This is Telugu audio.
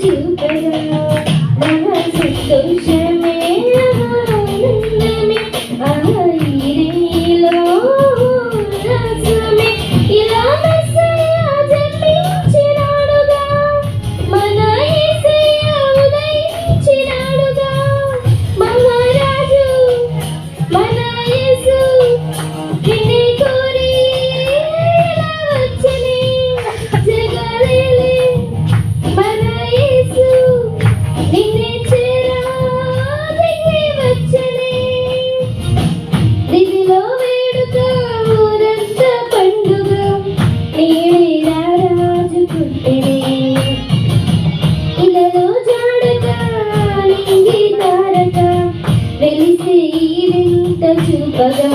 చూపగా మహా సంతోషమే ఆనందమే ఆయిరేలో ఉల్లాసమే ఇలా మెస్సయ్య జన్మించినాడుగా మన యేసయ్య ఉదయించినాడుగా మహారాజు మన యేసు నిన్నే కోరి ఇలా వచ్చెనే జగలేలే మన యేసు నిన్నే చేరా దిగి వచ్చెనే దివిలో వేడుక ఊరంతా పండుగ నీవేలా రాజు పుట్టెనే ఇలలో జాడక నింగి తారక వెలిసే ఈ వింత చూపగా